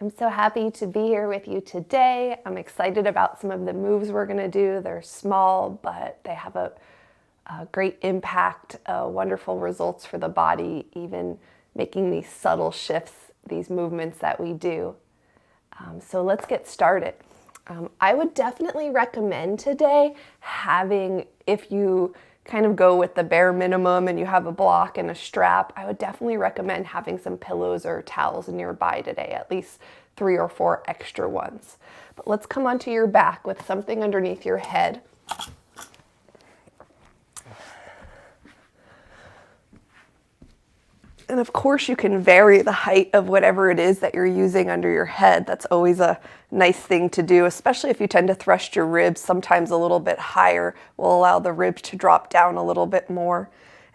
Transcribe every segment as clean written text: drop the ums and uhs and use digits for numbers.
I'm so happy to be here with you today. I'm excited about some of the moves we're going to do. They're small, but they have a great impact, wonderful results for the body, even making these subtle shifts, these movements that we do. So let's get started. I would definitely recommend today having, if you kind of go with the bare minimum and you have a block and a strap, I would definitely recommend having some pillows or towels nearby today, at least 3 or 4 extra ones. But let's come onto your back with something underneath your head. And of course you can vary the height of whatever it is that you're using under your head. That's always a nice thing to do, especially if you tend to thrust your ribs. Sometimes a little bit higher will allow the ribs to drop down a little bit more.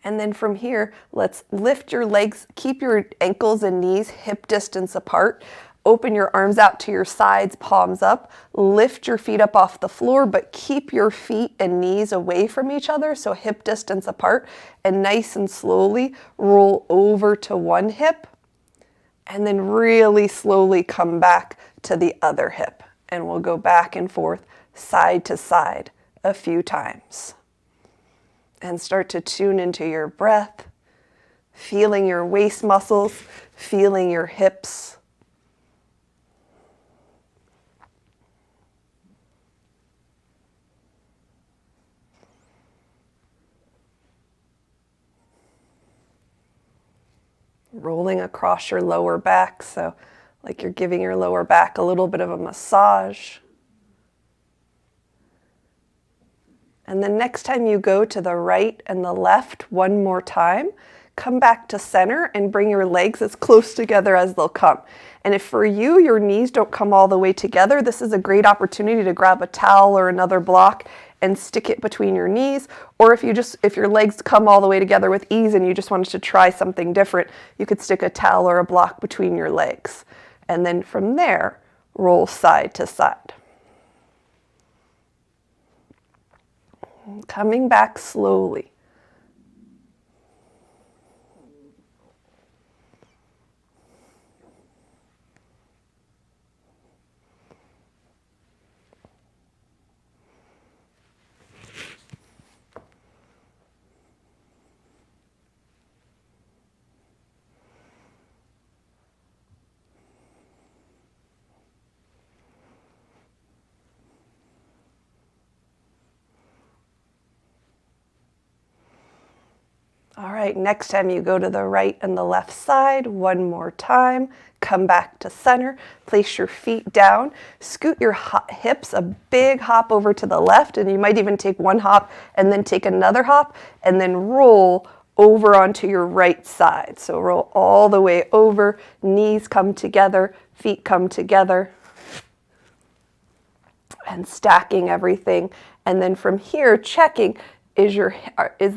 And then from here, let's lift your legs, keep your ankles and knees hip distance apart. Open your arms out to your sides, palms up. Lift your feet up off the floor, but keep your feet and knees away from each other, so hip distance apart. And nice and slowly roll over to one hip, and then really slowly come back to the other hip. And we'll go back and forth, side to side, a few times. And start to tune into your breath, feeling your waist muscles, feeling your hips. Rolling across your lower back, so like you're giving your lower back a little bit of a massage. And then next time you go to the right and the left one more time, come back to center and bring your legs as close together as they'll come. And if for you, your knees don't come all the way together, this is a great opportunity to grab a towel or another block and stick it between your knees. Or if your legs come all the way together with ease and you just wanted to try something different, you could stick a towel or a block between your legs. And then from there, roll side to side. Coming back slowly. All right, next time you go to the right and the left side, one more time, come back to center, place your feet down, scoot your hips a big hop over to the left, and you might even take one hop and then take another hop, and then roll over onto your right side. So roll all the way over, knees come together, feet come together, and stacking everything. And then from here, checking, is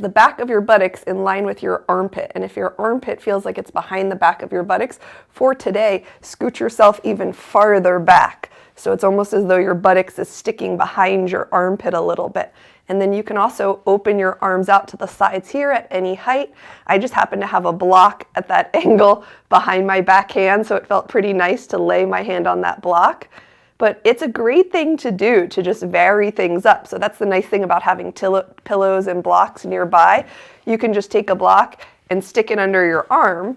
the back of your buttocks in line with your armpit? And if your armpit feels like it's behind the back of your buttocks, for today, scoot yourself even farther back. So it's almost as though your buttocks is sticking behind your armpit a little bit. And then you can also open your arms out to the sides here at any height. I just happen to have a block at that angle behind my back hand, so it felt pretty nice to lay my hand on that block. But it's a great thing to do to just vary things up. So that's the nice thing about having pillows and blocks nearby. You can just take a block and stick it under your arm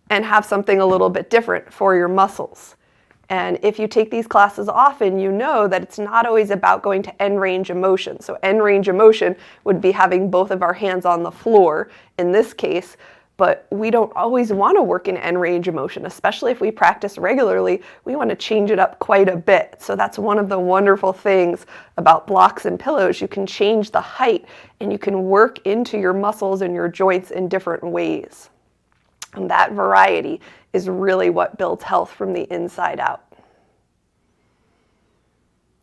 and have something a little bit different for your muscles. And if you take these classes often, you know that it's not always about going to end range of motion. So end range of motion would be having both of our hands on the floor in this case. But we don't always want to work in end range of motion, especially if we practice regularly. We want to change it up quite a bit. So that's one of the wonderful things about blocks and pillows. You can change the height and you can work into your muscles and your joints in different ways. And that variety is really what builds health from the inside out.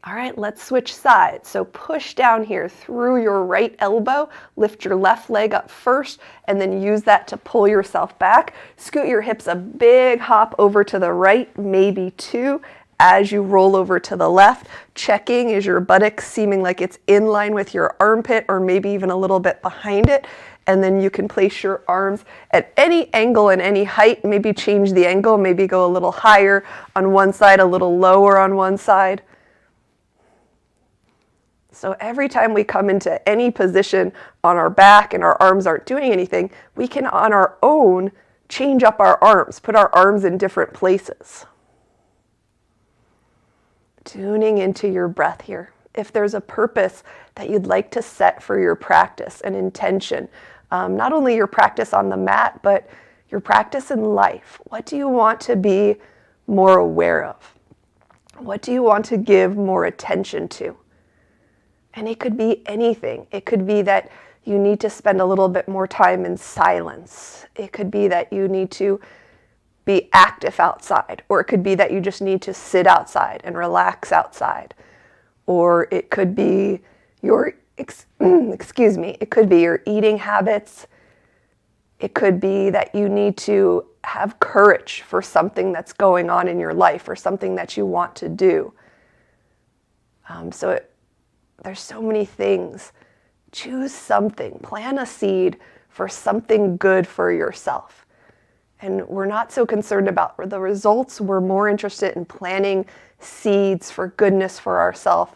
All right, let's switch sides. So push down here through your right elbow, lift your left leg up first, and then use that to pull yourself back. Scoot your hips a big hop over to the right, maybe 2, as you roll over to the left. Checking, is your buttocks seeming like it's in line with your armpit or maybe even a little bit behind it? and then you can place your arms at any angle and any height. Maybe change the angle, maybe go a little higher on one side, a little lower on one side. So every time we come into any position on our back and our arms aren't doing anything, we can on our own change up our arms, put our arms in different places. Tuning into your breath here. If there's a purpose that you'd like to set for your practice, an intention, not only your practice on the mat, but your practice in life. What do you want to be more aware of? What do you want to give more attention to? And it could be anything. It could be that you need to spend a little bit more time in silence. It could be that you need to be active outside, or it could be that you just need to sit outside and relax outside. Or it could be your, it could be your eating habits. It could be that you need to have courage for something that's going on in your life or something that you want to do. There's so many things. Choose something. Plant a seed for something good for yourself. And we're not so concerned about the results. We're more interested in planting seeds for goodness for ourselves,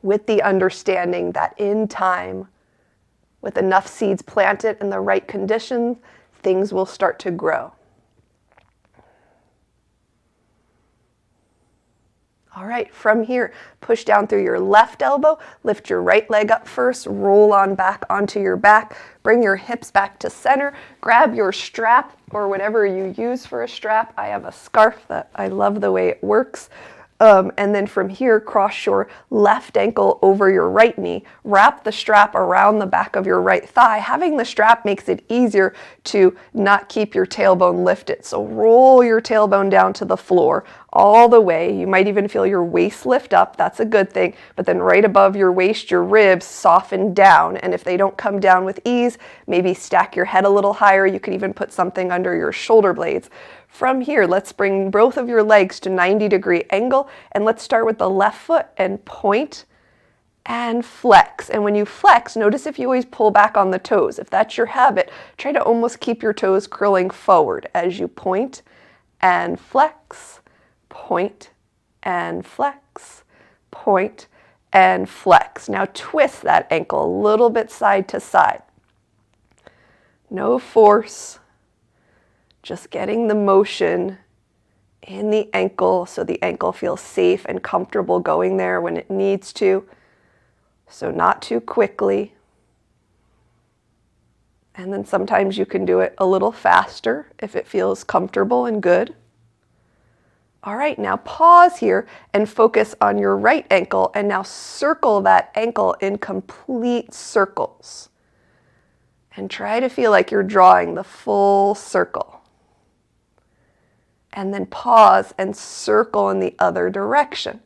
with the understanding that in time, with enough seeds planted in the right conditions, things will start to grow. All right, from here, push down through your left elbow, lift your right leg up first, roll on back onto your back, bring your hips back to center, grab your strap or whatever you use for a strap. I have a scarf that I love the way it works. And then from here, cross your left ankle over your right knee, wrap the strap around the back of your right thigh. Having the strap makes it easier to not keep your tailbone lifted. So roll your tailbone down to the floor all the way. You might even feel your waist lift up. That's a good thing. But then right above your waist, your ribs soften down. And if they don't come down with ease, maybe stack your head a little higher. You could even put something under your shoulder blades. From here, let's bring both of your legs to 90-degree angle, and let's start with the left foot and point and flex. And when you flex, notice if you always pull back on the toes. If that's your habit, try to almost keep your toes curling forward as you point and flex, point and flex, point and flex. Now twist that ankle a little bit side to side. No force. Just getting the motion in the ankle so the ankle feels safe and comfortable going there when it needs to. So not too quickly. And then sometimes you can do it a little faster if it feels comfortable and good. All right, now pause here and focus on your right ankle, and now circle that ankle in complete circles. And try to feel like you're drawing the full circle. And then pause and circle in the other direction.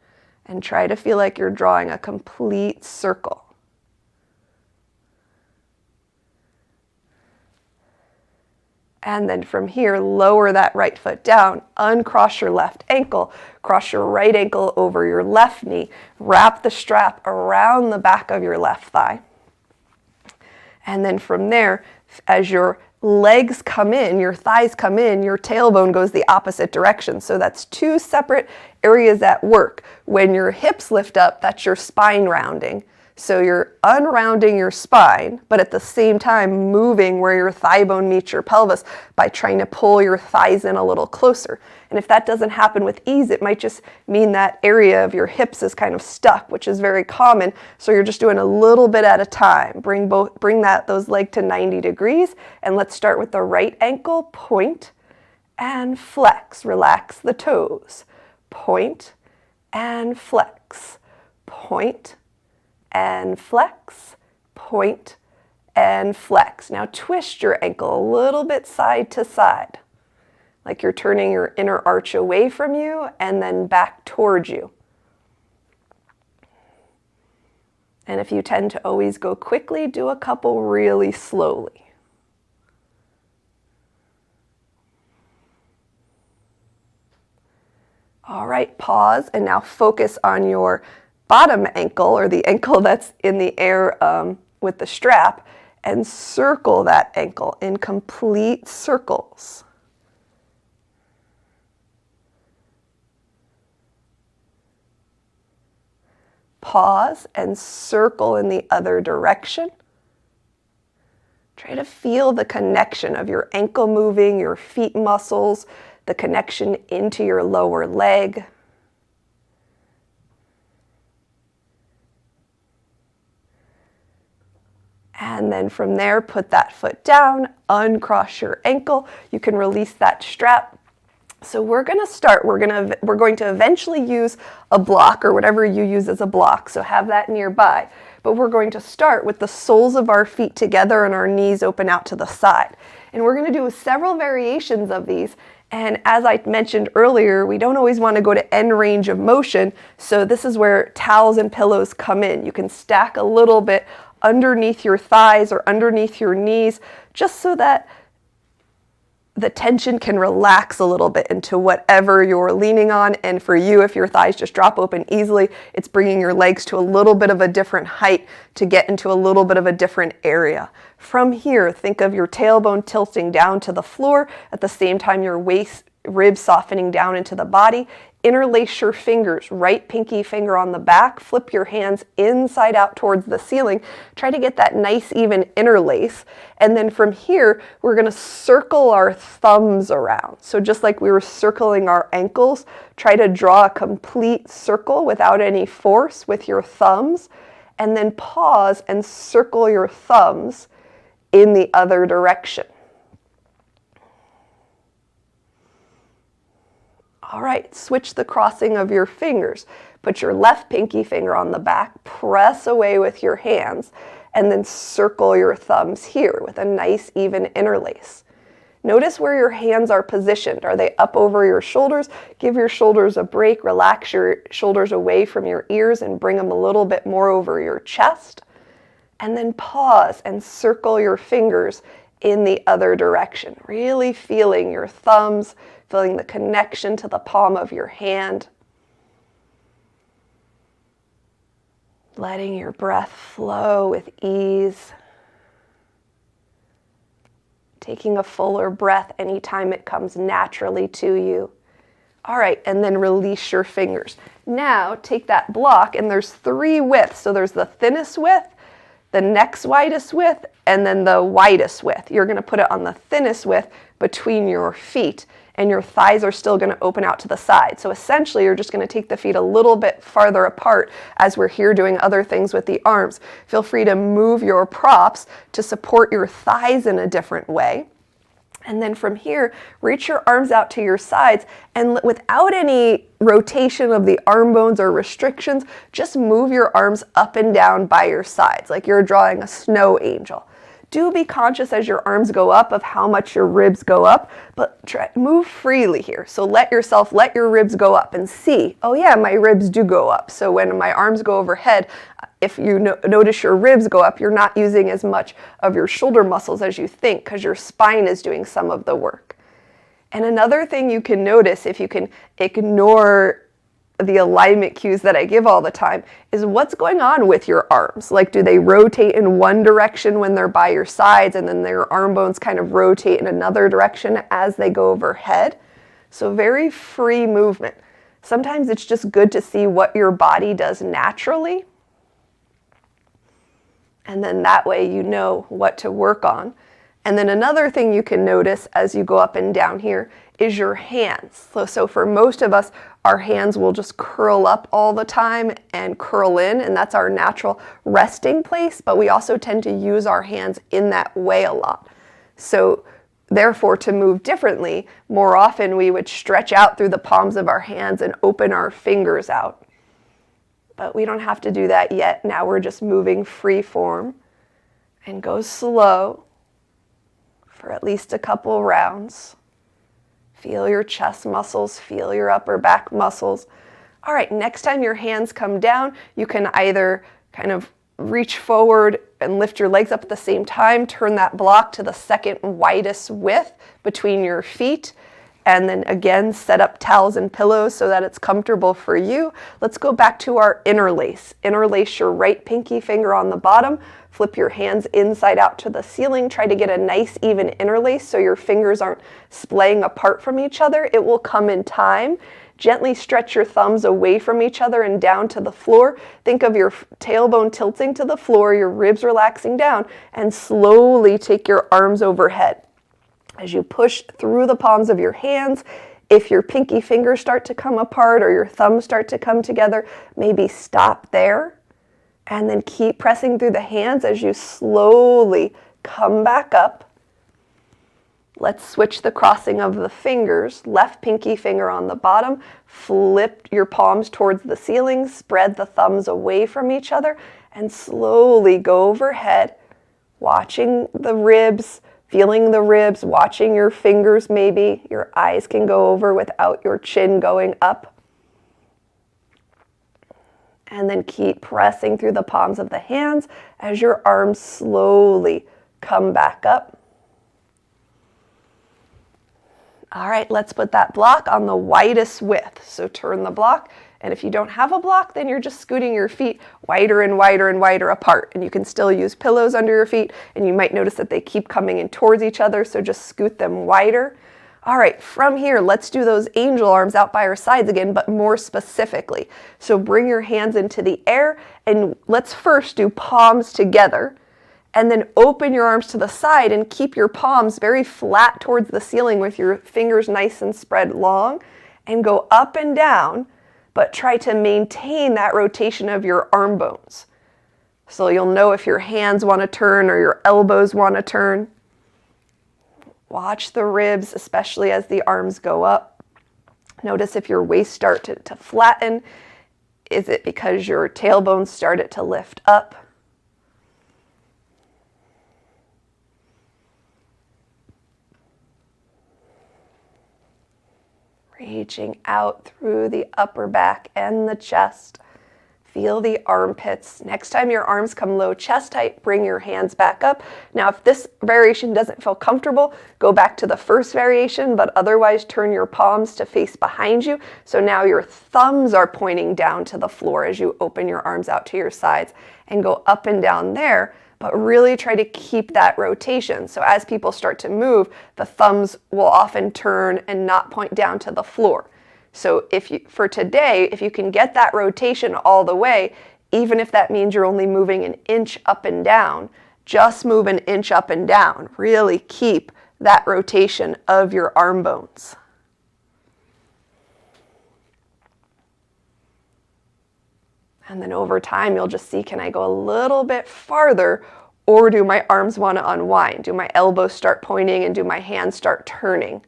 And try to feel like you're drawing a complete circle. And then from here, lower that right foot down, uncross your left ankle, cross your right ankle over your left knee, wrap the strap around the back of your left thigh. And then from there, as your legs come in, your thighs come in, your tailbone goes the opposite direction. So that's two separate areas at work. When your hips lift up, that's your spine rounding. So you're unrounding your spine, but at the same time moving where your thigh bone meets your pelvis by trying to pull your thighs in a little closer. And if that doesn't happen with ease, it might just mean that area of your hips is kind of stuck, which is very common. So you're just doing a little bit at a time. Bring those legs to 90 degrees, and let's start with the right ankle, point and flex. Relax the toes. Point and flex. Point and flex, point and flex. Now twist your ankle a little bit side to side, like you're turning your inner arch away from you and then back towards you. And if you tend to always go quickly, do a couple really slowly. All right, pause, and now focus on your bottom ankle, or the ankle that's in the air with the strap, and circle that ankle in complete circles. Pause and circle in the other direction. Try to feel the connection of your ankle moving, your feet muscles, the connection into your lower leg. And then from there, put that foot down, uncross your ankle. You can release that strap. So we're going to start, we're going to eventually use a block or whatever you use as a block. So have that nearby. But we're going to start with the soles of our feet together and our knees open out to the side. And we're going to do several variations of these. And as I mentioned earlier, we don't always want to go to end range of motion. So this is where towels and pillows come in. You can stack a little bit underneath your thighs or underneath your knees, just so that the tension can relax a little bit into whatever you're leaning on. And for you, if your thighs just drop open easily, it's bringing your legs to a little bit of a different height to get into a little bit of a different area. From here, think of your tailbone tilting down to the floor at the same time your waist ribs softening down into the body. Interlace your fingers, right pinky finger on the back, flip your hands inside out towards the ceiling. Try to get that nice even interlace. And then from here, we're going to circle our thumbs around. So just like we were circling our ankles, try to draw a complete circle without any force with your thumbs. And then pause and circle your thumbs in the other direction. All right, switch the crossing of your fingers. Put your left pinky finger on the back, press away with your hands, and then circle your thumbs here with a nice even interlace. Notice where your hands are positioned. Are they up over your shoulders? Give your shoulders a break, relax your shoulders away from your ears and bring them a little bit more over your chest. And then pause and circle your fingers in the other direction, really feeling your thumbs, feeling the connection to the palm of your hand. Letting your breath flow with ease. Taking a fuller breath anytime it comes naturally to you. All right, and then release your fingers. Now take that block, and there's 3 widths. So there's the thinnest width, the next widest width, and then the widest width. You're going to put it on the thinnest width between your feet, and your thighs are still going to open out to the side. So essentially, you're just going to take the feet a little bit farther apart as we're here doing other things with the arms. Feel free to move your props to support your thighs in a different way. And then from here, reach your arms out to your sides, and without any rotation of the arm bones or restrictions, just move your arms up and down by your sides, like you're drawing a snow angel. Do be conscious as your arms go up of how much your ribs go up, but move freely here. So let your ribs go up and see, oh yeah, my ribs do go up. So when my arms go overhead, if you notice your ribs go up, you're not using as much of your shoulder muscles as you think because your spine is doing some of the work. And another thing you can notice, if you can ignore the alignment cues that I give all the time, is what's going on with your arms. Like, do they rotate in one direction when they're by your sides, and then their arm bones kind of rotate in another direction as they go overhead? So very free movement. Sometimes it's just good to see what your body does naturally, and then that way you know what to work on. And then another thing you can notice as you go up and down here is your hands. So for most of us, our hands will just curl up all the time and curl in, and that's our natural resting place, but we also tend to use our hands in that way a lot. So therefore, to move differently, more often we would stretch out through the palms of our hands and open our fingers out. But we don't have to do that yet. Now we're just moving free form, and go slow for at least a couple rounds. Feel your chest muscles, feel your upper back muscles. All right, next time your hands come down, you can either kind of reach forward and lift your legs up at the same time, turn that block to the second widest width between your feet, And then again, set up towels and pillows so that it's comfortable for you. Let's go back to our interlace. Interlace your right pinky finger on the bottom. Flip your hands inside out to the ceiling. Try to get a nice even interlace so your fingers aren't splaying apart from each other. It will come in time. Gently stretch your thumbs away from each other and down to the floor. Think of your tailbone tilting to the floor, your ribs relaxing down, and slowly take your arms overhead. As you push through the palms of your hands, if your pinky fingers start to come apart or your thumbs start to come together, maybe stop there and then keep pressing through the hands as you slowly come back up. Let's switch the crossing of the fingers. Left pinky finger on the bottom, flip your palms towards the ceiling, spread the thumbs away from each other, and slowly go overhead, watching the ribs, feeling the ribs, watching your fingers maybe. Your eyes can go over without your chin going up. And then keep pressing through the palms of the hands as your arms slowly come back up. All right, let's put that block on the widest width. So turn the block, and if you don't have a block, then you're just scooting your feet wider and wider and wider apart. And you can still use pillows under your feet, and you might notice that they keep coming in towards each other, so just scoot them wider. All right, from here, let's do those angel arms out by our sides again, but more specifically. So bring your hands into the air, and let's first do palms together. And then open your arms to the side and keep your palms very flat towards the ceiling with your fingers nice and spread long, and go up and down, but try to maintain that rotation of your arm bones. So you'll know if your hands want to turn or your elbows want to turn. Watch the ribs, especially as the arms go up. Notice if your waist started to flatten. Is it because your tailbone started to lift up? Reaching out through the upper back and the chest. Feel the armpits. Next time your arms come low chest height, bring your hands back up. Now, if this variation doesn't feel comfortable, go back to the first variation, but otherwise turn your palms to face behind you. So now your thumbs are pointing down to the floor as you open your arms out to your sides, and go up and down there. But really try to keep that rotation. So as people start to move, the thumbs will often turn and not point down to the floor. So for today, if you can get that rotation all the way, even if that means you're only moving an inch up and down, just move an inch up and down. Really keep that rotation of your arm bones. And then over time, you'll just see, can I go a little bit farther, or do my arms want to unwind? Do my elbows start pointing and do my hands start turning?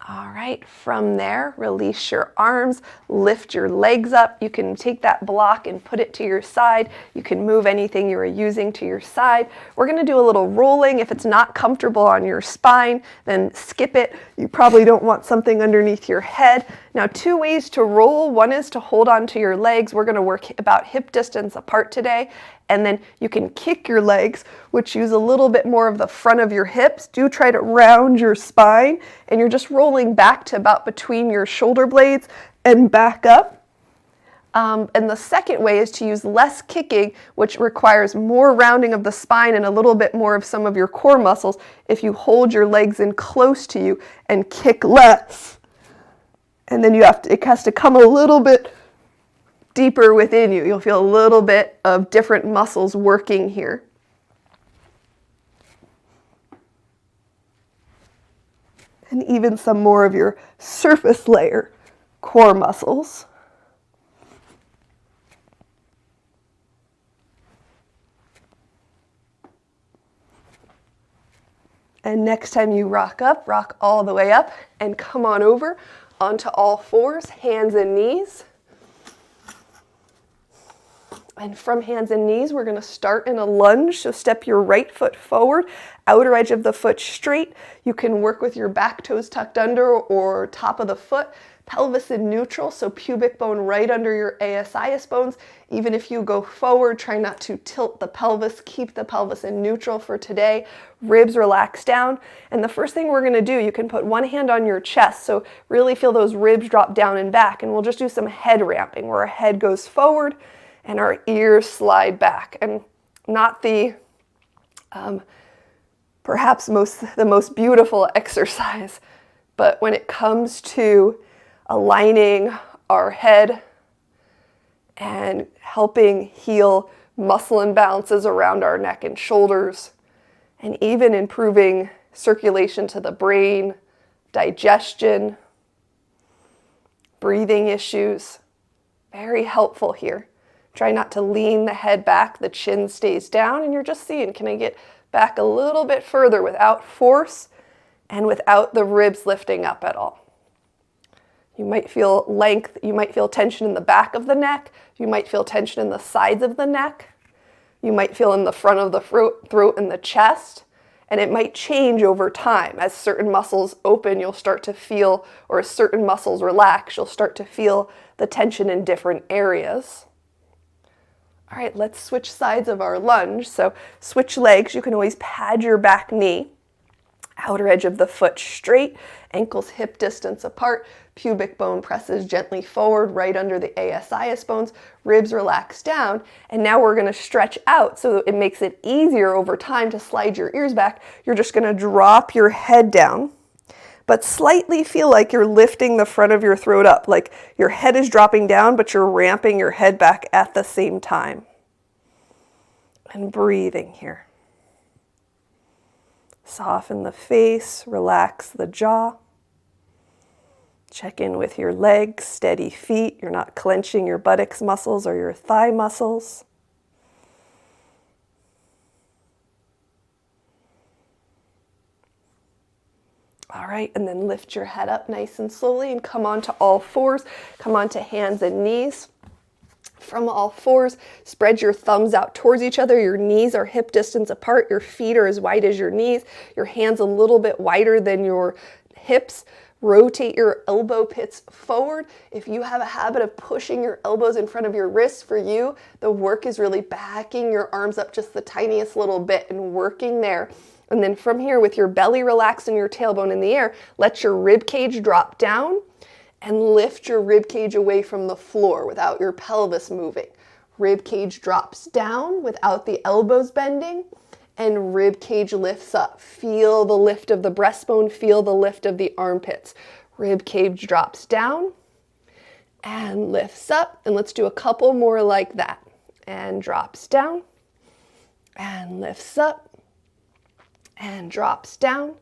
All right, from there, release your arms, lift your legs up. You can take that block and put it to your side. You can move anything you were using to your side. We're gonna do a little rolling. If it's not comfortable on your spine, then skip it. You probably don't want something underneath your head. Now, 2 ways to roll. One is to hold onto your legs. We're gonna work about hip distance apart today. And then you can kick your legs, which use a little bit more of the front of your hips. Do try to round your spine, and you're just rolling back to about between your shoulder blades and back up. And the second way is to use less kicking, which requires more rounding of the spine and a little bit more of some of your core muscles if you hold your legs in close to you and kick less. And then it has to come a little bit deeper within you. You'll feel a little bit of different muscles working here. And even some more of your surface layer core muscles. And next time you rock up, rock all the way up and come on over onto all fours, hands and knees. And from hands and knees, we're going to start in a lunge. So step your right foot forward, outer edge of the foot straight. You can work with your back toes tucked under or top of the foot. Pelvis in neutral, so pubic bone right under your ASIS bones. Even if you go forward, try not to tilt the pelvis. Keep the pelvis in neutral for today. Ribs relax down. And the first thing we're going to do, you can put one hand on your chest, so really feel those ribs drop down and back. And we'll just do some head ramping, where our head goes forward and our ears slide back. And not the perhaps the most beautiful exercise, but when it comes to aligning our head and helping heal muscle imbalances around our neck and shoulders, and even improving circulation to the brain, digestion, breathing issues. Very helpful here. Try not to lean the head back, the chin stays down, and you're just seeing, can I get back a little bit further without force and without the ribs lifting up at all. You might feel length, you might feel tension in the back of the neck, you might feel tension in the sides of the neck, you might feel in the front of the throat and the chest, and it might change over time. As certain muscles open, you'll start to feel, or as certain muscles relax, you'll start to feel the tension in different areas. All right, let's switch sides of our lunge. So switch legs, you can always pad your back knee. Outer edge of the foot straight, ankles hip distance apart, pubic bone presses gently forward right under the ASIS bones, ribs relax down, and now we're going to stretch out so it makes it easier over time to slide your ears back. You're just going to drop your head down, but slightly feel like you're lifting the front of your throat up, like your head is dropping down, but you're ramping your head back at the same time. And breathing here. Soften the face, relax the jaw. Check in with your legs, steady feet. You're not clenching your buttocks muscles or your thigh muscles. All right, and then lift your head up nice and slowly and come onto all fours. Come onto hands and knees. From all fours, spread your thumbs out towards each other. Your knees are hip distance apart. Your feet are as wide as your knees. Your hands a little bit wider than your hips. Rotate your elbow pits forward. If you have a habit of pushing your elbows in front of your wrists, for you, the work is really backing your arms up just the tiniest little bit and working there. And then from here, with your belly relaxed and your tailbone in the air, let your rib cage drop down and lift your rib cage away from the floor without your pelvis moving. Rib cage drops down without the elbows bending, and rib cage lifts up. Feel the lift of the breastbone, feel the lift of the armpits. Rib cage drops down and lifts up. And let's do a couple more like that. And drops down and lifts up and drops down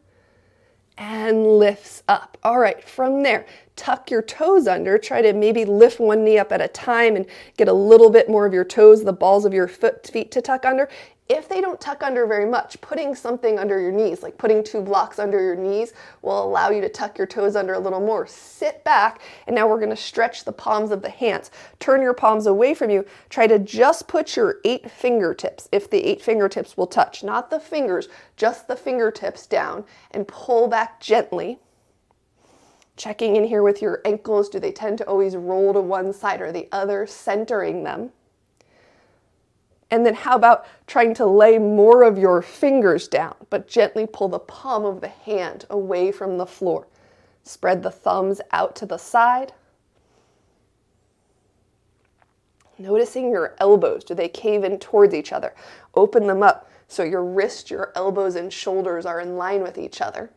and lifts up. All right, from there, tuck your toes under. Try to maybe lift one knee up at a time and get a little bit more of your toes, the balls of your feet to tuck under. If they don't tuck under very much, putting something under your knees, like putting 2 blocks under your knees, will allow you to tuck your toes under a little more. Sit back, and now we're going to stretch the palms of the hands. Turn your palms away from you. Try to just put your 8 fingertips, if the 8 fingertips will touch, not the fingers, just the fingertips down, and pull back gently. Checking in here with your ankles. Do they tend to always roll to one side or the other, centering them? And then how about trying to lay more of your fingers down, but gently pull the palm of the hand away from the floor. Spread the thumbs out to the side. Noticing your elbows. Do they cave in towards each other? Open them up so your wrist, your elbows, and shoulders are in line with each other.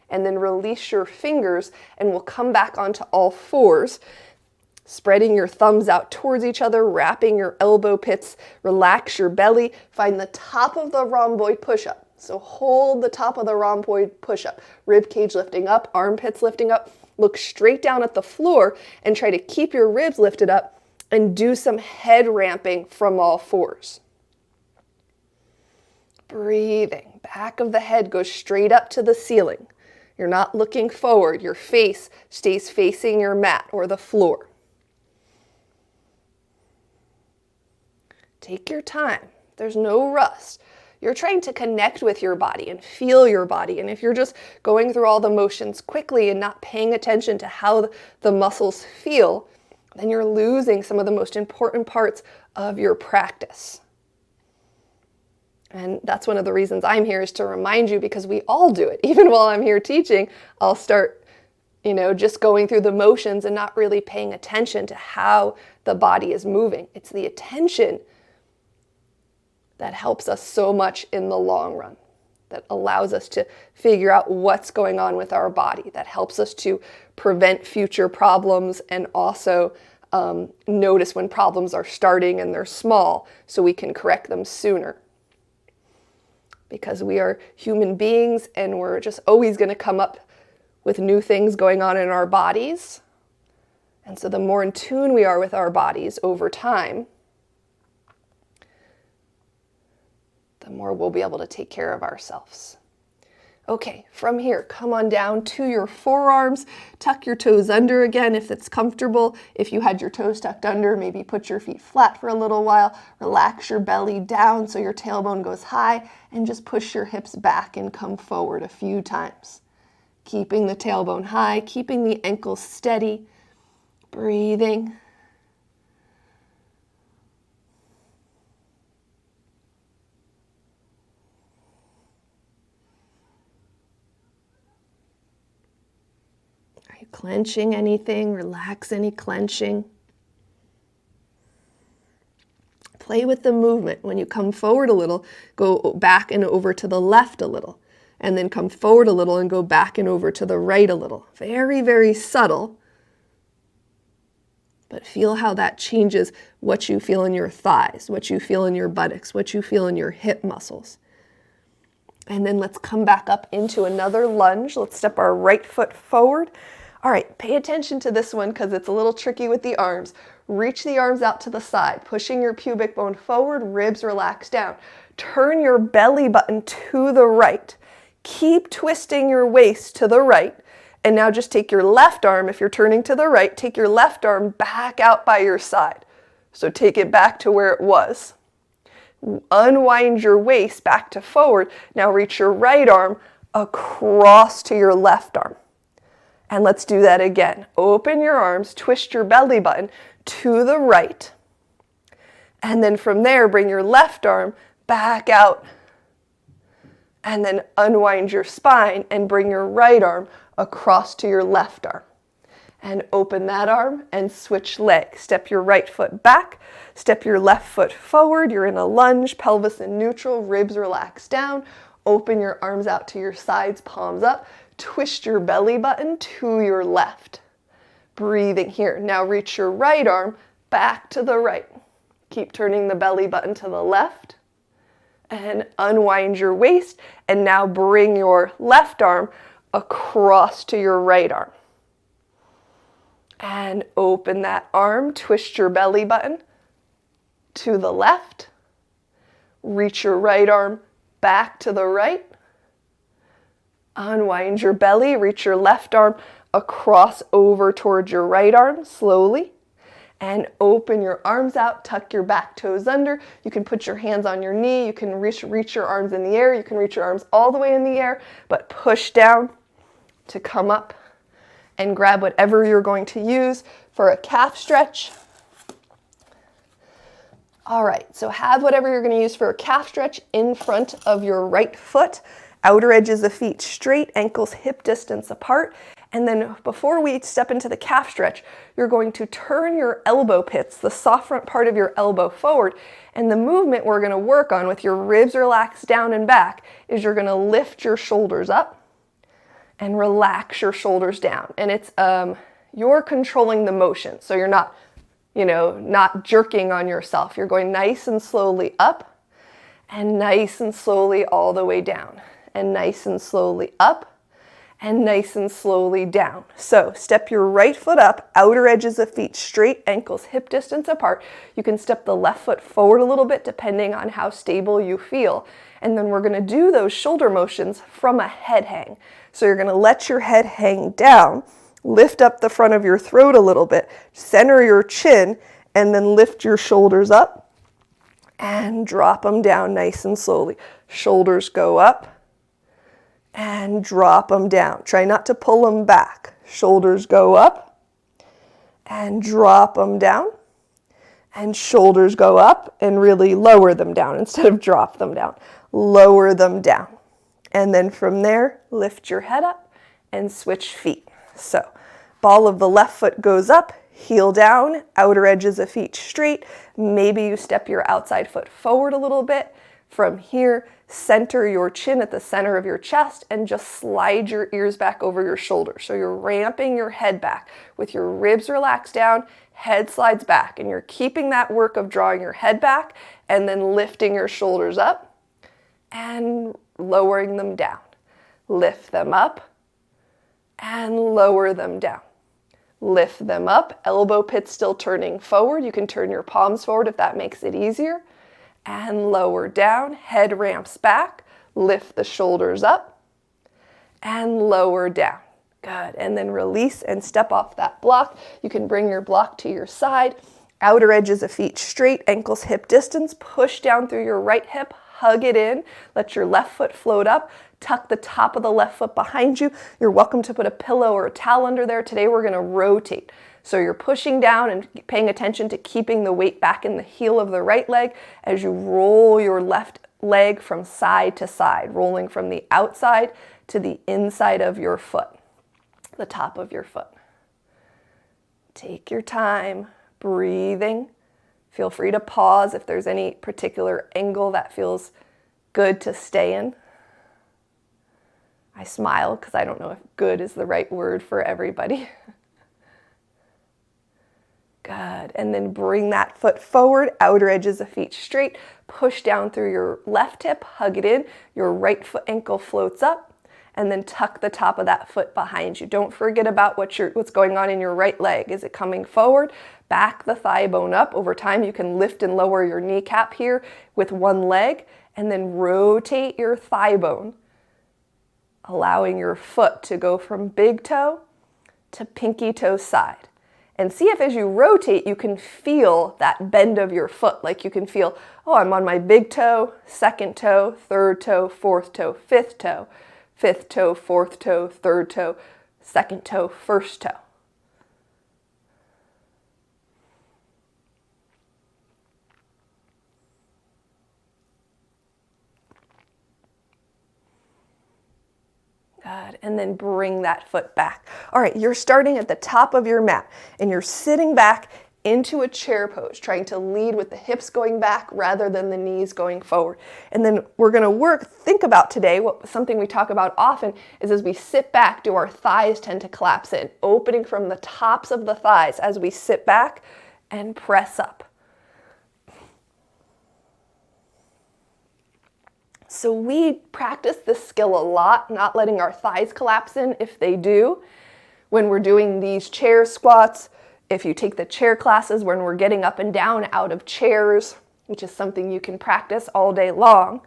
And then release your fingers, and we'll come back onto all fours. Spreading your thumbs out towards each other, wrapping your elbow pits, relax your belly, find the top of the rhomboid push-up. So hold the top of the rhomboid push-up, rib cage lifting up, armpits lifting up, look straight down at the floor and try to keep your ribs lifted up and do some head ramping from all fours. Breathing, back of the head goes straight up to the ceiling. You're not looking forward, your face stays facing your mat or the floor. Take your time. There's no rush. You're trying to connect with your body and feel your body. And if you're just going through all the motions quickly and not paying attention to how the muscles feel, then you're losing some of the most important parts of your practice. And that's one of the reasons I'm here, is to remind you, because we all do it. Even while I'm here teaching, I'll start, just going through the motions and not really paying attention to how the body is moving. It's the attention that helps us so much in the long run, that allows us to figure out what's going on with our body, that helps us to prevent future problems and also notice when problems are starting and they're small so we can correct them sooner. Because we are human beings and we're just always going to come up with new things going on in our bodies. And so the more in tune we are with our bodies over time, the more we'll be able to take care of ourselves. Okay, from here, come on down to your forearms. Tuck your toes under again if it's comfortable. If you had your toes tucked under, maybe put your feet flat for a little while. Relax your belly down so your tailbone goes high, and just push your hips back and come forward a few times. Keeping the tailbone high, keeping the ankles steady, breathing. Are you clenching anything? Relax any clenching. Play with the movement. When you come forward a little, go back and over to the left a little. And then come forward a little and go back and over to the right a little. Very, very subtle. But feel how that changes what you feel in your thighs, what you feel in your buttocks, what you feel in your hip muscles. And then let's come back up into another lunge. Let's step our right foot forward. All right, pay attention to this one because it's a little tricky with the arms. Reach the arms out to the side, pushing your pubic bone forward, ribs relax down. Turn your belly button to the right. Keep twisting your waist to the right. And now just take your left arm, if you're turning to the right, take your left arm back out by your side. So take it back to where it was. Unwind your waist back to forward. Now reach your right arm across to your left arm. And let's do that again. Open your arms, twist your belly button to the right. And then from there, bring your left arm back out. And then unwind your spine and bring your right arm across to your left arm. And open that arm and switch legs. Step your right foot back, step your left foot forward. You're in a lunge, pelvis in neutral, ribs relax down. Open your arms out to your sides, palms up. Twist your belly button to your left. Breathing here. Now reach your right arm back to the right. Keep turning the belly button to the left. And unwind your waist. And now bring your left arm across to your right arm. And open that arm. Twist your belly button to the left. Reach your right arm back to the right. Unwind your belly. Reach your left arm across over towards your right arm slowly. And open your arms out, tuck your back toes under. You can put your hands on your knee. You can reach your arms in the air. You can reach your arms all the way in the air, but push down to come up and grab whatever you're going to use for a calf stretch. All right, so have whatever you're going to use for a calf stretch in front of your right foot. Outer edges of feet straight, ankles hip distance apart. And then before we step into the calf stretch, you're going to turn your elbow pits, the soft front part of your elbow forward. And the movement we're going to work on with your ribs relaxed down and back is you're going to lift your shoulders up and relax your shoulders down. And it's you're controlling the motion. So you're not, not jerking on yourself. You're going nice and slowly up and nice and slowly all the way down. And nice and slowly up and nice and slowly down. So step your right foot up, outer edges of feet straight, ankles hip distance apart. You can step the left foot forward a little bit depending on how stable you feel. And then we're going to do those shoulder motions from a head hang. So you're going to let your head hang down, lift up the front of your throat a little bit, center your chin, and then lift your shoulders up and drop them down nice and slowly. Shoulders go up and drop them down. Try not to pull them back. Shoulders go up and drop them down. And shoulders go up and really lower them down instead of drop them down. Lower them down. And then from there, lift your head up and switch feet. So, ball of the left foot goes up, heel down, outer edges of feet straight. Maybe you step your outside foot forward a little bit. From here, center your chin at the center of your chest and just slide your ears back over your shoulders. So you're ramping your head back with your ribs relaxed down, head slides back, and you're keeping that work of drawing your head back and then lifting your shoulders up and lowering them down. Lift them up and lower them down. Lift them up, elbow pit still turning forward. You can turn your palms forward if that makes it easier. And lower down, head ramps back, lift the shoulders up, and lower down. Good, and then release and step off that block. You can bring your block to your side, outer edges of feet straight, ankles hip distance, push down through your right hip, hug it in, let your left foot float up, tuck the top of the left foot behind you. You're welcome to put a pillow or a towel under there. Today we're gonna rotate. So you're pushing down and paying attention to keeping the weight back in the heel of the right leg as you roll your left leg from side to side, rolling from the outside to the inside of your foot, the top of your foot. Take your time, breathing. Feel free to pause if there's any particular angle that feels good to stay in. I smile because I don't know if good is the right word for everybody. Good, and then bring that foot forward, outer edges of feet straight, push down through your left hip, hug it in, your right foot ankle floats up, and then tuck the top of that foot behind you. Don't forget about what's going on in your right leg. Is it coming forward? Back the thigh bone up. Over time, you can lift and lower your kneecap here with one leg, and then rotate your thigh bone, allowing your foot to go from big toe to pinky toe side. And see if as you rotate, you can feel that bend of your foot. Like you can feel, oh, I'm on my big toe, second toe, third toe, fourth toe, fifth toe, fourth toe, third toe, second toe, first toe. Good, and then bring that foot back. All right, you're starting at the top of your mat and you're sitting back into a chair pose, trying to lead with the hips going back rather than the knees going forward. And then we're gonna think about today, something we talk about often is as we sit back, do our thighs tend to collapse in, opening from the tops of the thighs as we sit back and press up. So we practice this skill a lot, not letting our thighs collapse in if they do. When we're doing these chair squats, if you take the chair classes, when we're getting up and down out of chairs, which is something you can practice all day long.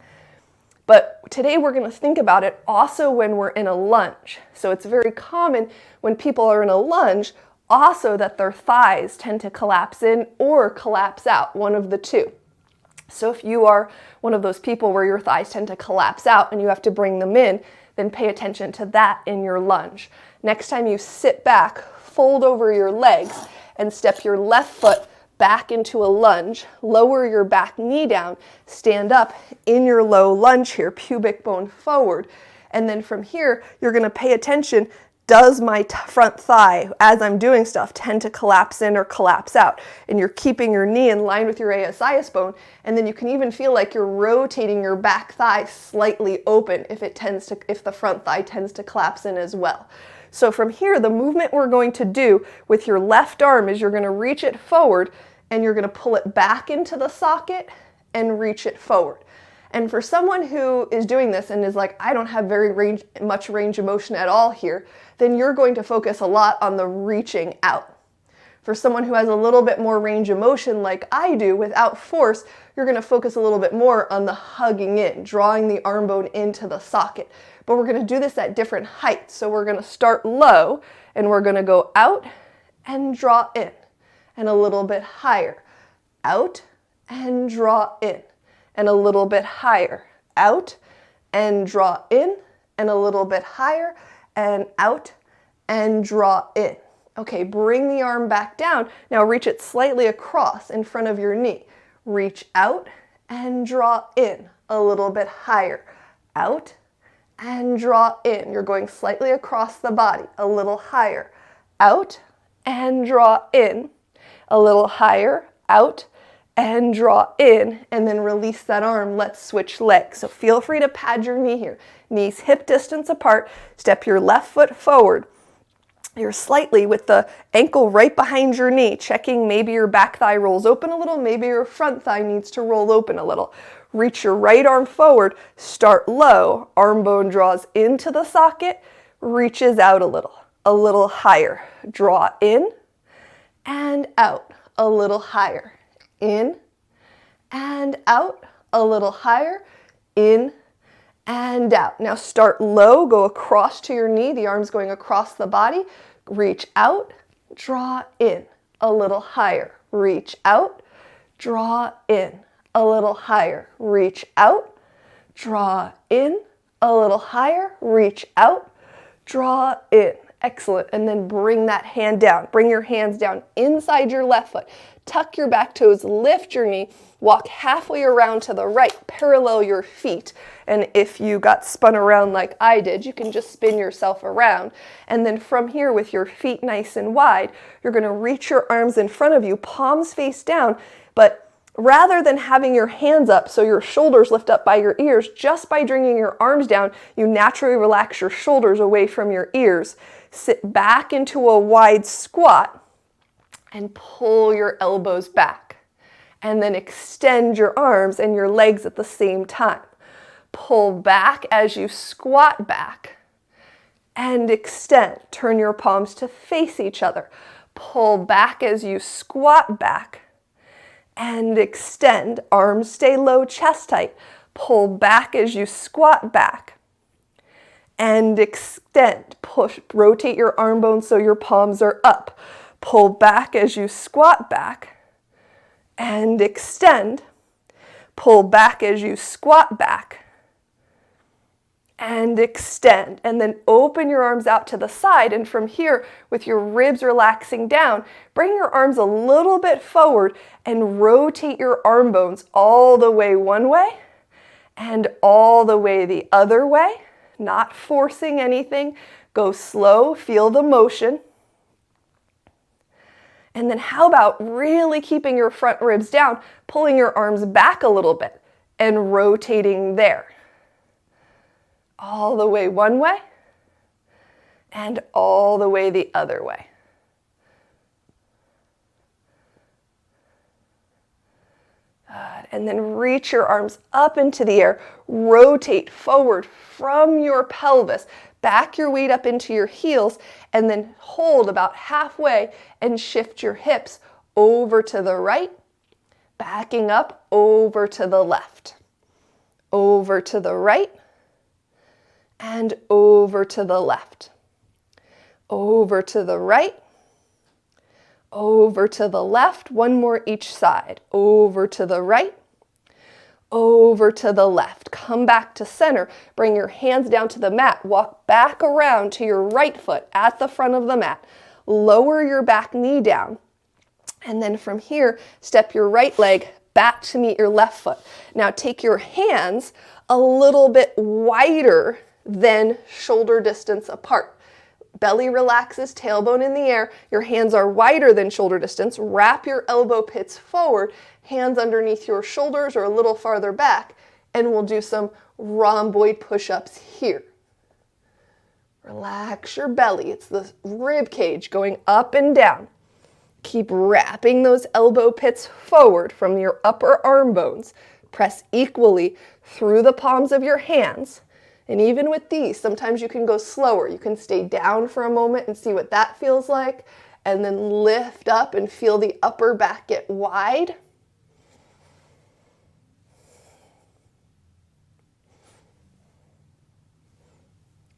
But today we're going to think about it also when we're in a lunge. So it's very common when people are in a lunge also that their thighs tend to collapse in or collapse out, one of the two. So if you are one of those people where your thighs tend to collapse out and you have to bring them in, then pay attention to that in your lunge. Next time you sit back, fold over your legs and step your left foot back into a lunge, lower your back knee down, stand up in your low lunge here, pubic bone forward. And then from here, you're gonna pay attention, does my front thigh, as I'm doing stuff, tend to collapse in or collapse out? And you're keeping your knee in line with your asius bone, and then you can even feel like you're rotating your back thigh slightly open if the front thigh tends to collapse in as well. So from here, the movement we're going to do with your left arm is you're going to reach it forward, and you're going to pull it back into the socket and reach it forward. And for someone who is doing this and is like, I don't have much range of motion at all here, then you're going to focus a lot on the reaching out. For someone who has a little bit more range of motion like I do without force, you're going to focus a little bit more on the hugging in, drawing the arm bone into the socket. But we're going to do this at different heights. So we're going to start low and we're going to go out and draw in, and a little bit higher, out and draw in, and a little bit higher, out, and draw in, and a little bit higher, and out, and draw in. Okay, bring the arm back down. Now reach it slightly across in front of your knee. Reach out and draw in, a little bit higher, out, and draw in. You're going slightly across the body, a little higher, out, and draw in, a little higher, out, and draw in, and then release that arm. Let's switch legs. So feel free to pad your knee here. Knees hip distance apart. Step your left foot forward. You're slightly with the ankle right behind your knee, checking maybe your back thigh rolls open a little, maybe your front thigh needs to roll open a little. Reach your right arm forward, start low, arm bone draws into the socket, reaches out a little higher. Draw in and out, a little higher. In and out, a little higher, in and out. Now start low, go across to your knee, the arm's going across the body, reach out, draw in, a little higher, reach out, draw in, a little higher, reach out, draw in, a little higher, reach out, draw in. Excellent. And then bring that hand down. Bring your hands down inside your left foot. Tuck your back toes, lift your knee, walk halfway around to the right, parallel your feet. And if you got spun around like I did, you can just spin yourself around. And then from here, with your feet nice and wide, you're going to reach your arms in front of you, palms face down, but rather than having your hands up so your shoulders lift up by your ears, just by bringing your arms down, you naturally relax your shoulders away from your ears. Sit back into a wide squat and pull your elbows back. And then extend your arms and your legs at the same time. Pull back as you squat back and extend. Turn your palms to face each other. Pull back as you squat back and extend. Arms stay low, chest tight. Pull back as you squat back and extend. Push, rotate your arm bones so your palms are up. Pull back as you squat back and extend. Pull back as you squat back and extend. And then open your arms out to the side, and from here, with your ribs relaxing down, bring your arms a little bit forward and rotate your arm bones all the way one way and all the way the other way, not forcing anything. Go slow, feel the motion. And then how about really keeping your front ribs down, pulling your arms back a little bit and rotating there. All the way one way and all the way the other way. Good. And then reach your arms up into the air. Rotate forward from your pelvis. Back your weight up into your heels and then hold about halfway and shift your hips over to the right, backing up over to the left, over to the right, and over to the left, over to the right, over to the left, one more each side, over to the right, over to the left. Come back to center, bring your hands down to the mat, walk back around to your right foot at the front of the mat, lower your back knee down, and then from here, step your right leg back to meet your left foot. Now take your hands a little bit wider than shoulder distance apart. Belly relaxes, tailbone in the air. Your hands are wider than shoulder distance. Wrap your elbow pits forward, hands underneath your shoulders or a little farther back, and we'll do some rhomboid push-ups here. Relax your belly. It's the rib cage going up and down. Keep wrapping those elbow pits forward from your upper arm bones. Press equally through the palms of your hands. And even with these, sometimes you can go slower. You can stay down for a moment and see what that feels like, and then lift up and feel the upper back get wide.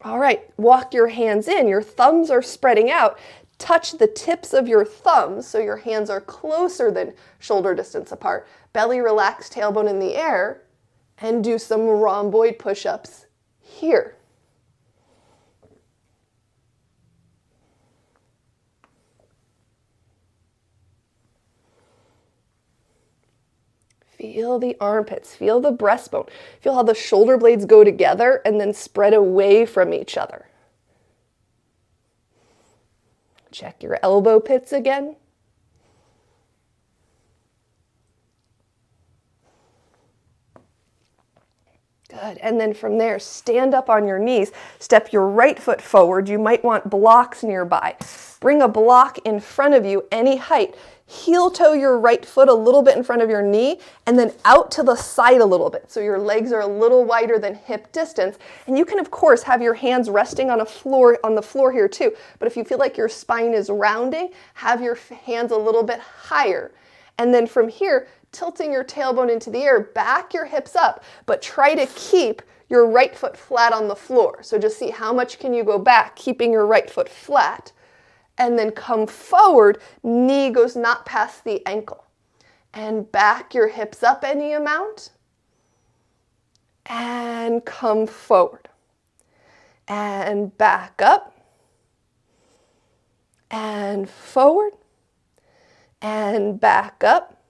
All right, walk your hands in. Your thumbs are spreading out. touch the tips of your thumbs so your hands are closer than shoulder distance apart. Belly relaxed, tailbone in the air, and do some rhomboid push-ups here. Feel the armpits, feel the breastbone. Feel how the shoulder blades go together and then spread away from each other. Check your elbow pits again. Good, and then from there, stand up on your knees. Step your right foot forward. You might want blocks nearby. Bring a block in front of you, any height. Heel toe your right foot a little bit in front of your knee, and then out to the side a little bit. So your legs are a little wider than hip distance. And you can, of course, have your hands resting on the floor here too. But if you feel like your spine is rounding, have your hands a little bit higher. And then from here, tilting your tailbone into the air, back your hips up, but try to keep your right foot flat on the floor. So just see how much can you go back, keeping your right foot flat. And then come forward, knee goes not past the ankle. And back your hips up any amount. And come forward. And back up. And forward. And back up.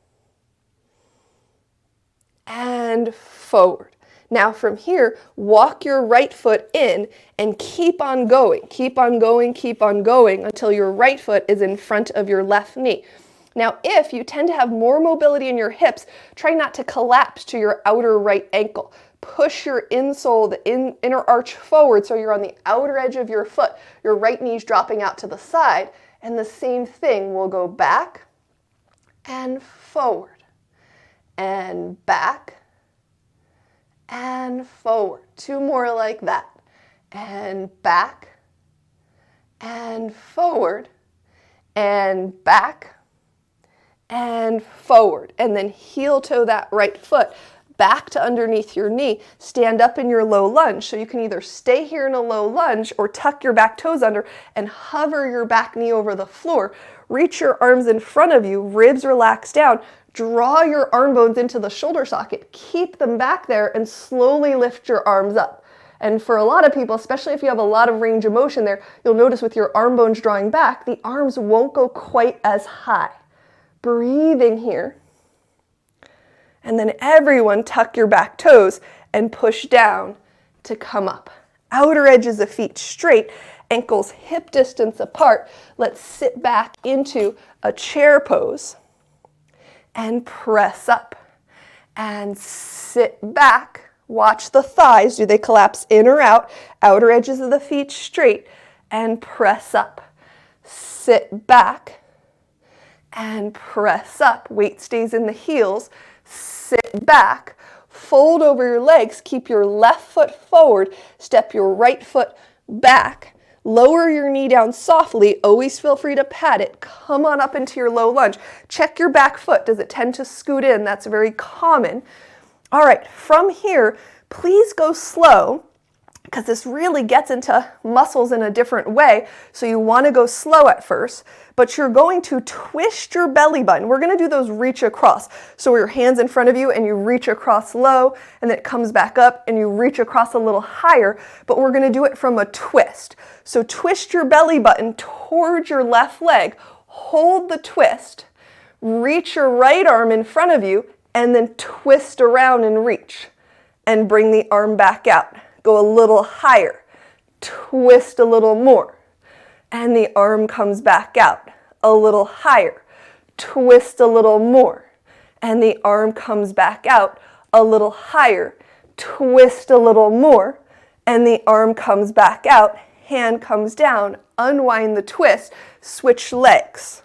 And forward. Now from here, walk your right foot in and keep on going. Keep on going, keep on going until your right foot is in front of your left knee. Now, if you tend to have more mobility in your hips, try not to collapse to your outer right ankle. Push your insole, the inner arch forward so you're on the outer edge of your foot. Your right knee's dropping out to the side. And the same thing, we'll go back and forward and back and forward. Two more like that. And back and forward and back and forward. And then heel toe that right foot back to underneath your knee. Stand up in your low lunge. So you can either stay here in a low lunge or tuck your back toes under and hover your back knee over the floor. Reach your arms in front of you, ribs relax down. Draw your arm bones into the shoulder socket, keep them back there, and slowly lift your arms up. And for a lot of people, especially if you have a lot of range of motion there, you'll notice with your arm bones drawing back, the arms won't go quite as high. Breathing here. And then everyone tuck your back toes and push down to come up. Outer edges of feet straight, ankles hip distance apart. Let's sit back into a chair pose. And press up and sit back. Watch the thighs. Do they collapse in or out? Outer edges of the feet straight and press up. Sit back and press up. Weight stays in the heels. Sit back. Fold over your legs. Keep your left foot forward. Step your right foot back. Lower your knee down softly. Always feel free to pat it. Come on up into your low lunge. Check your back foot. Does it tend to scoot in? That's very common. All right, from here, please go slow because this really gets into muscles in a different way. So you want to go slow at first, but you're going to twist your belly button. We're going to do those reach across. So your hands in front of you and you reach across low and then it comes back up and you reach across a little higher, but we're going to do it from a twist. So twist your belly button towards your left leg, hold the twist, reach your right arm in front of you and then twist around and reach and bring the arm back out. Go a little higher, twist a little more, and the arm comes back out. A little higher, twist a little more, and the arm comes back out. A little higher, twist a little more, and the arm comes back out. Hand comes down, unwind the twist, switch legs.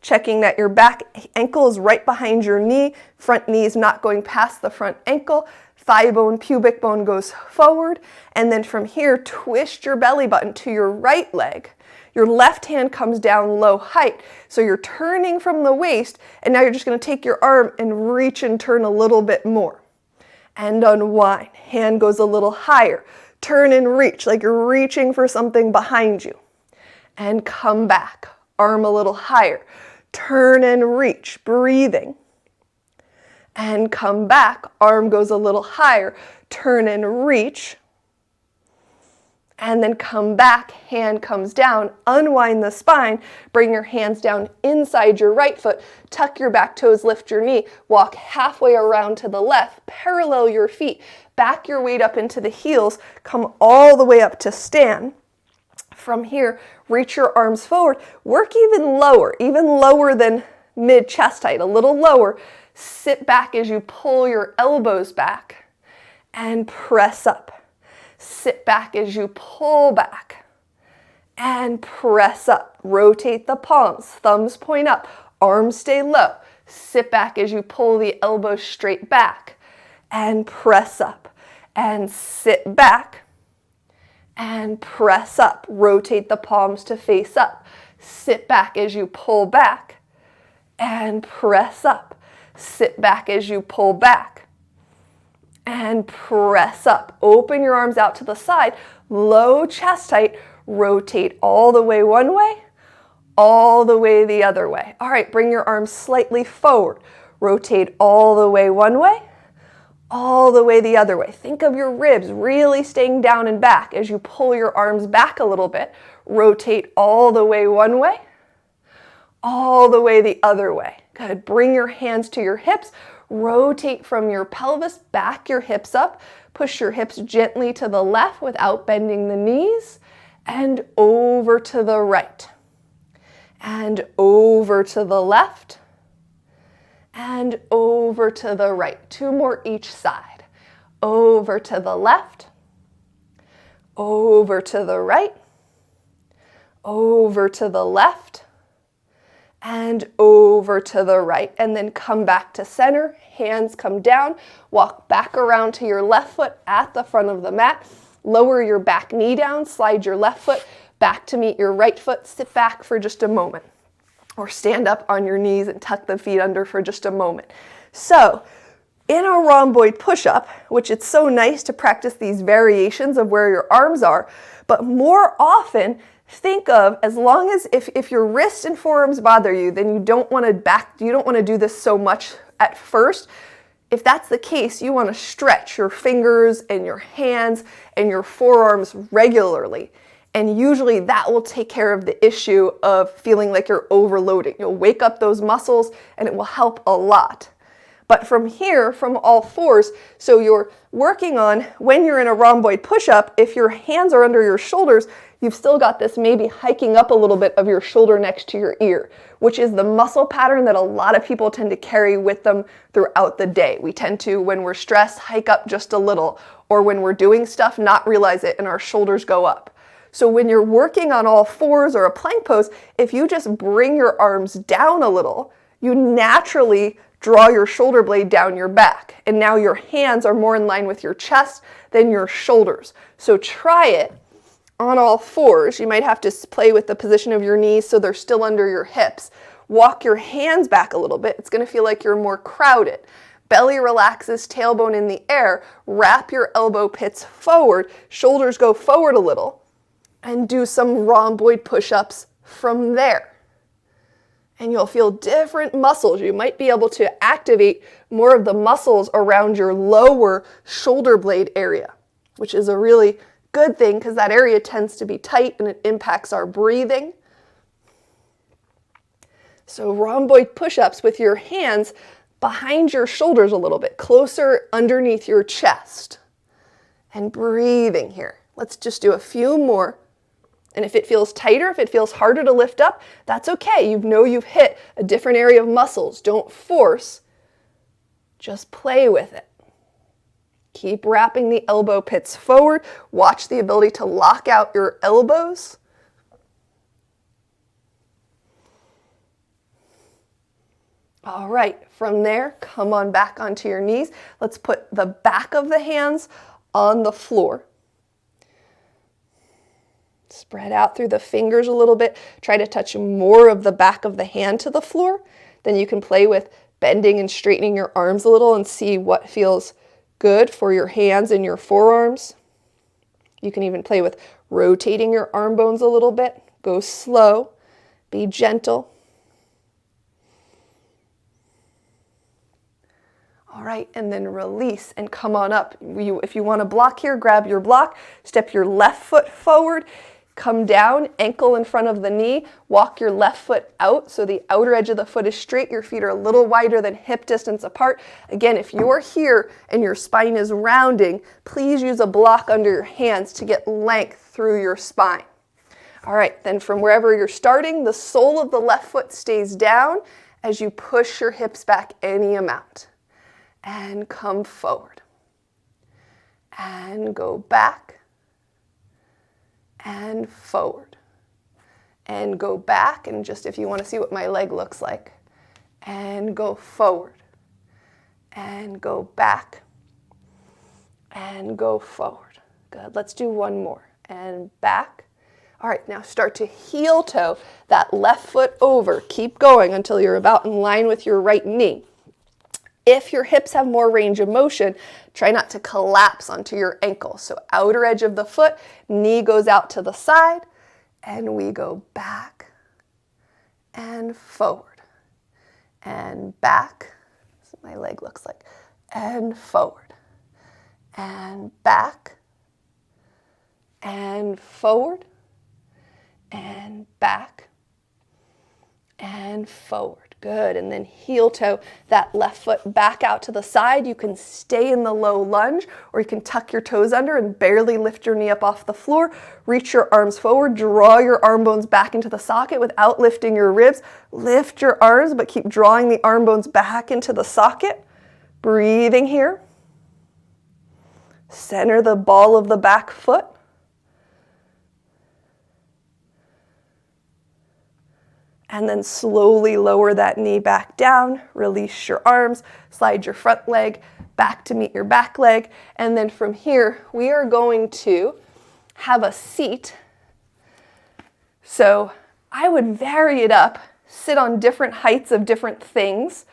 Checking that your back ankle is right behind your knee, front knee is not going past the front ankle, thigh bone, pubic bone goes forward, and then from here, twist your belly button to your right leg. Your left hand comes down low height, so you're turning from the waist, and now you're just going to take your arm and reach and turn a little bit more. And unwind. Hand goes a little higher. Turn and reach, like you're reaching for something behind you. and come back. Arm a little higher. Turn and reach, breathing. And come back. Arm goes a little higher. Turn and reach. And then come back, hand comes down, unwind the spine, bring your hands down inside your right foot, tuck your back toes, lift your knee, walk halfway around to the left, parallel your feet, back your weight up into the heels, come all the way up to stand. From here, reach your arms forward, work even lower than mid-chest height, a little lower. Sit back as you pull your elbows back and press up. Sit back as you pull back and press up. Rotate the palms, thumbs point up, arms stay low. Sit back as you pull the elbows straight back and press up. And sit back and press up. Rotate the palms to face up. Sit back as you pull back and press up. Sit back as you pull back and press up. Open your arms out to the side, low chest height, rotate all the way one way, all the way the other way. All right, bring your arms slightly forward. Rotate all the way one way, all the way the other way. Think of your ribs really staying down and back as you pull your arms back a little bit. Rotate all the way one way, all the way the other way. Good. Bring your hands to your hips. Rotate from your pelvis, back your hips up. Push your hips gently to the left without bending the knees. And over to the right. And over to the left. And over to the right. 2 more each side. Over to the left. Over to the right. Over to the left. And over to the right, and then come back to center, hands come down, walk back around to your left foot at the front of the mat, lower your back knee down, slide your left foot back to meet your right foot, sit back for just a moment, or stand up on your knees and tuck the feet under for just a moment. So, in a rhomboid push-up, which it's so nice to practice these variations of where your arms are, but more often, think of, as long as if your wrists and forearms bother you, then you don't want to do this so much at first. If that's the case, you want to stretch your fingers and your hands and your forearms regularly. And usually that will take care of the issue of feeling like you're overloading. You'll wake up those muscles and it will help a lot. But from here, from all fours, so you're working on, when you're in a rhomboid push-up, if your hands are under your shoulders, you've still got this maybe hiking up a little bit of your shoulder next to your ear, which is the muscle pattern that a lot of people tend to carry with them throughout the day. We tend to, when we're stressed, hike up just a little, or when we're doing stuff, not realize it and our shoulders go up. So when you're working on all fours or a plank pose, if you just bring your arms down a little, you naturally draw your shoulder blade down your back. And now your hands are more in line with your chest than your shoulders. So try it on all fours. You might have to play with the position of your knees so they're still under your hips. Walk your hands back a little bit. It's going to feel like you're more crowded. Belly relaxes, tailbone in the air. Wrap your elbow pits forward. Shoulders go forward a little. And do some rhomboid push-ups from there. And you'll feel different muscles. You might be able to activate more of the muscles around your lower shoulder blade area, which is a really good thing because that area tends to be tight and it impacts our breathing. So rhomboid push-ups with your hands behind your shoulders a little bit, closer underneath your chest. And breathing here. Let's just do a few more. And if it feels tighter, if it feels harder to lift up, that's okay. You know you've hit a different area of muscles. Don't force. Just play with it. Keep wrapping the elbow pits forward. Watch the ability to lock out your elbows. All right, from there, come on back onto your knees. Let's put the back of the hands on the floor. Spread out through the fingers a little bit. Try to touch more of the back of the hand to the floor. Then you can play with bending and straightening your arms a little and see what feels good for your hands and your forearms. You can even play with rotating your arm bones a little bit, Go slow, be gentle. All right, and then release and come on up. If you want to block here, grab your block, step your left foot forward, come down, ankle in front of the knee, walk your left foot out so the outer edge of the foot is straight. Your feet are a little wider than hip distance apart. Again, if you're here and your spine is rounding, please use a block under your hands to get length through your spine. All right, then from wherever you're starting, the sole of the left foot stays down as you push your hips back any amount. And come forward. And go back. And forward. And go back, and just if you want to see what my leg looks like. And go forward. And go back. And go forward. Good, let's do one more. And back. All right, now start to heel toe that left foot over. Keep going until you're about in line with your right knee. If your hips have more range of motion, try not to collapse onto your ankle. So outer edge of the foot, knee goes out to the side, and we go back and forward and back. That's what my leg looks like. And forward and back and forward and back and forward. Good, and then heel toe that left foot back out to the side. You can stay in the low lunge, or you can tuck your toes under and barely lift your knee up off the floor. Reach your arms forward, draw your arm bones back into the socket without lifting your ribs. Lift your arms, but keep drawing the arm bones back into the socket. Breathing here. Center the ball of the back foot. And then slowly lower that knee back down, release your arms, slide your front leg back to meet your back leg. And then from here, we are going to have a seat. So I would vary it up, sit on different heights of different things.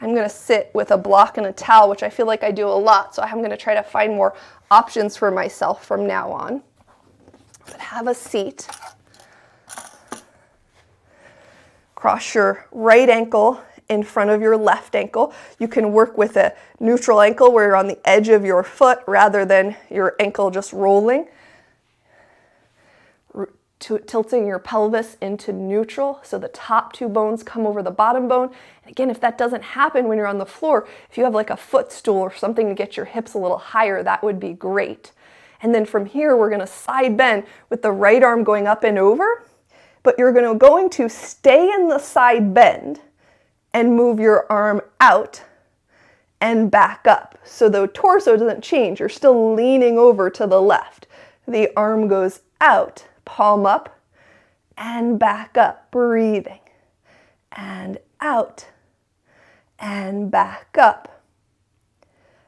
I'm going to sit with a block and a towel, which I feel like I do a lot. So I'm going to try to find more options for myself from now on. But have a seat. Cross your right ankle in front of your left ankle. You can work with a neutral ankle where you're on the edge of your foot rather than your ankle just rolling. Tilting your pelvis into neutral so the top two bones come over the bottom bone. And again, if that doesn't happen when you're on the floor, if you have like a footstool or something to get your hips a little higher, that would be great. And then from here, we're going to side bend with the right arm going up and over. But you're going to stay in the side bend and move your arm out and back up. So the torso doesn't change. You're still leaning over to the left. The arm goes out, palm up, and back up, breathing. And out, and back up,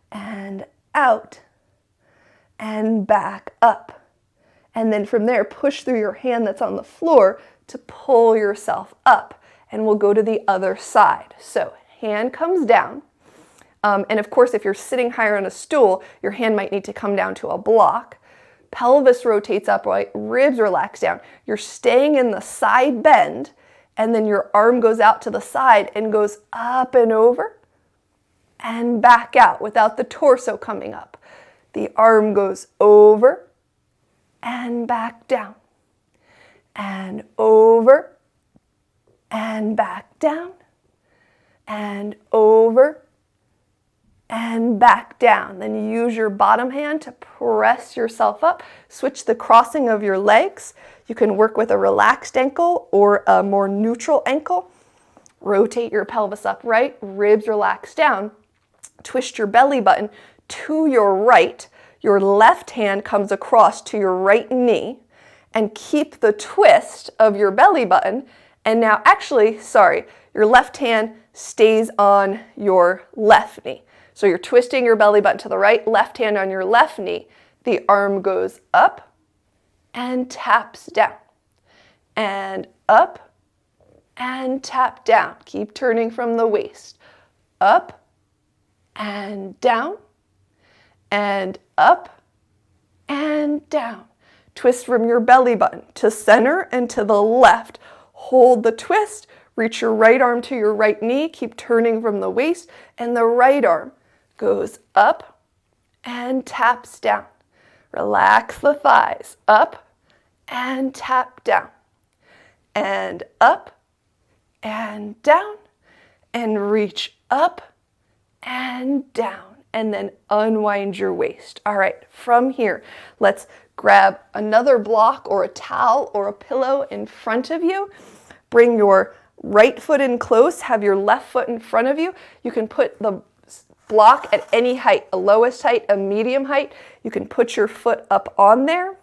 and out, and back up. And then from there, push through your hand that's on the floor to pull yourself up. And we'll go to the other side. So hand comes down. And of course, if you're sitting higher on a stool, your hand might need to come down to a block. Pelvis rotates upright, ribs relax down. You're staying in the side bend, and then your arm goes out to the side and goes up and over and back out without the torso coming up. The arm goes over and back down, and over, and back down, and over, and back down. Then you use your bottom hand to press yourself up. Switch the crossing of your legs. You can work with a relaxed ankle or a more neutral ankle. Rotate your pelvis upright, ribs relax down. Twist your belly button to your right. Your left hand comes across to your right knee, and keep the twist of your belly button. And now, your left hand stays on your left knee. So you're twisting your belly button to the right, left hand on your left knee. The arm goes up and taps down, and up and tap down. Keep turning from the waist. Up and down, and up and down. Twist from your belly button to center and to the left. Hold the twist. Reach your right arm to your right knee. Keep turning from the waist. And the right arm goes up and taps down. Relax the thighs. Up and tap down. And up and down. And reach up and down. And then unwind your waist. All right, from here, let's grab another block or a towel or a pillow in front of you. Bring your right foot in close, have your left foot in front of you. You can put the block at any height, a lowest height, a medium height. You can put your foot up on there.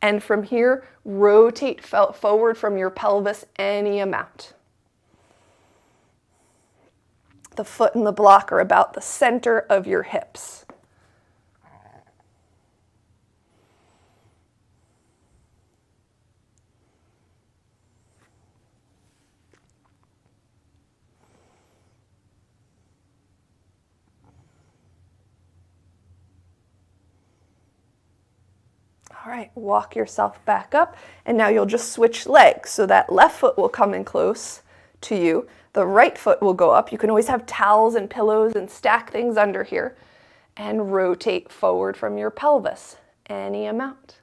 And from here, rotate forward from your pelvis any amount. The foot and the block are about the center of your hips. All right, walk yourself back up, and now you'll just switch legs. So that left foot will come in close to you. The right foot will go up. You can always have towels and pillows and stack things under here. And rotate forward from your pelvis, any amount.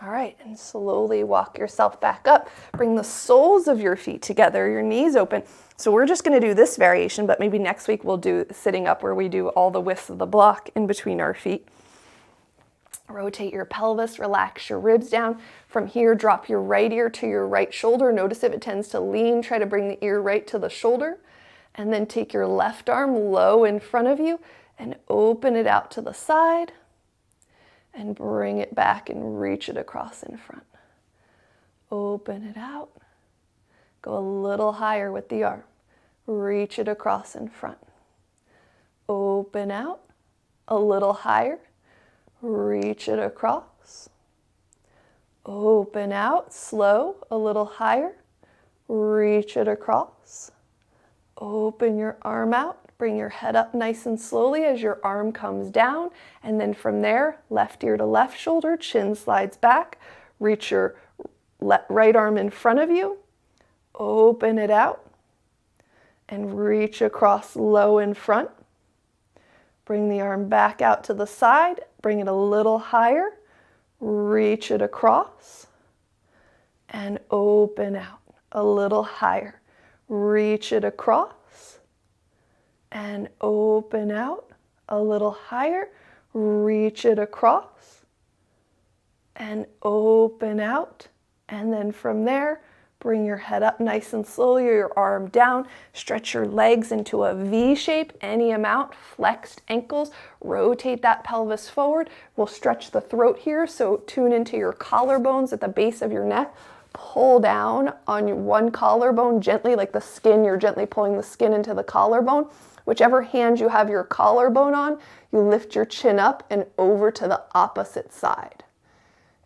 All right, and slowly walk yourself back up. Bring the soles of your feet together, your knees open. So we're just going to do this variation, but maybe next week we'll do sitting up where we do all the widths of the block in between our feet. Rotate your pelvis, relax your ribs down. From here, drop your right ear to your right shoulder. Notice if it tends to lean, try to bring the ear right to the shoulder. And then take your left arm low in front of you and open it out to the side. And bring it back and reach it across in front. Open it out. Go a little higher with the arm. Reach it across in front. Open out. A little higher. Reach it across. Open out. Slow. A little higher. Reach it across. Open your arm out. Bring your head up nice and slowly as your arm comes down. And then from there, left ear to left shoulder, chin slides back. Reach your right arm in front of you. Open it out. And reach across low in front. Bring the arm back out to the side. Bring it a little higher. Reach it across. And open out. A little higher. Reach it across. And open out, a little higher, reach it across, and open out. And then from there, bring your head up nice and slowly, your arm down, stretch your legs into a V shape, any amount, flexed ankles, rotate that pelvis forward. We'll stretch the throat here, so tune into your collarbones at the base of your neck. Pull down on one collarbone gently, like the skin, you're gently pulling the skin into the collarbone. Whichever hand you have your collarbone on, you lift your chin up and over to the opposite side.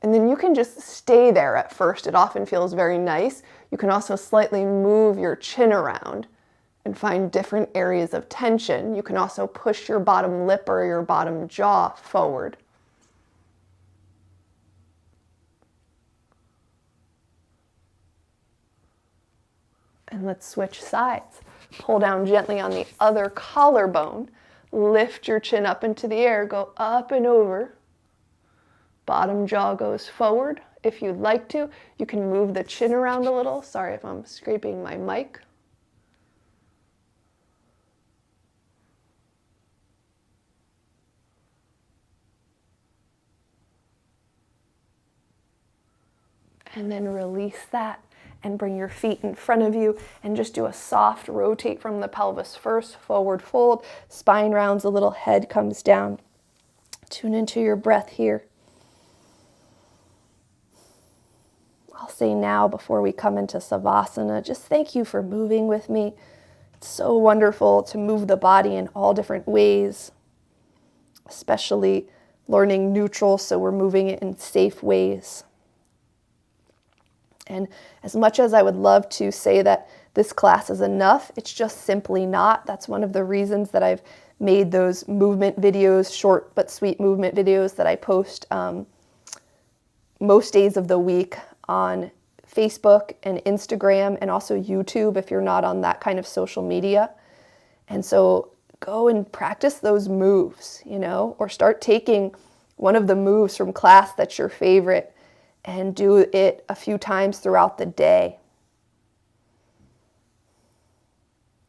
And then you can just stay there at first. It often feels very nice. You can also slightly move your chin around and find different areas of tension. You can also push your bottom lip or your bottom jaw forward. And let's switch sides. Pull down gently on the other collarbone. Lift your chin up into the air. Go up and over. Bottom jaw goes forward. If you'd like to, you can move the chin around a little. Sorry if I'm scraping my mic. And then release that. And bring your feet in front of you and just do a soft rotate from the pelvis first, forward fold, spine rounds a little, head comes down Tune into your breath here. I'll say now before we come into Savasana, just thank you for moving with me. It's so wonderful to move the body in all different ways, especially learning neutral, so we're moving it in safe ways. And as much as I would love to say that this class is enough, it's just simply not. That's one of the reasons that I've made those movement videos, short but sweet movement videos that I post most days of the week on Facebook and Instagram, and also YouTube if you're not on that kind of social media. And so go and practice those moves, or start taking one of the moves from class that's your favorite and do it a few times throughout the day.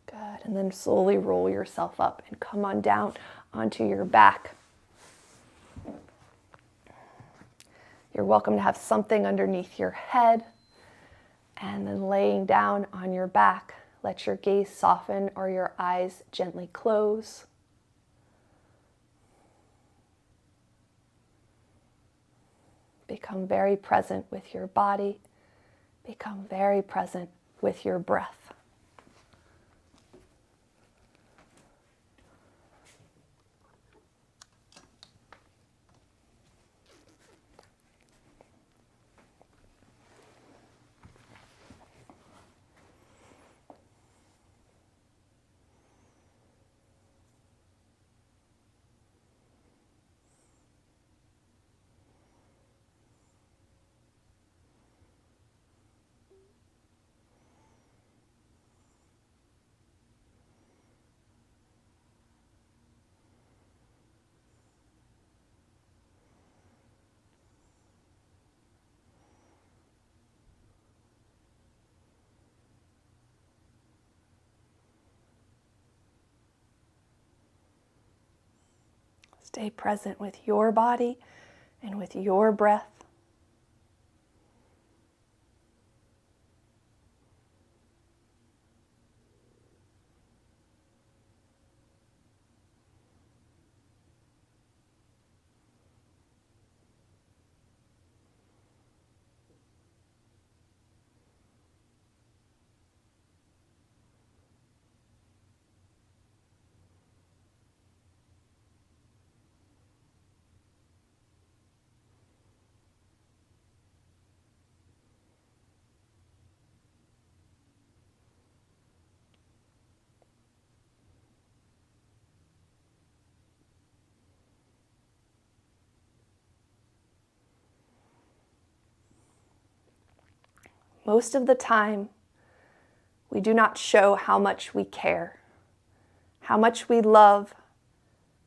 Good. And then slowly roll yourself up and come on down onto your back. You're welcome to have something underneath your head, and then laying down on your back, let your gaze soften or your eyes gently close. Become very present with your body. Become very present with your breath. Stay present with your body and with your breath. Most of the time, we do not show how much we care, how much we love,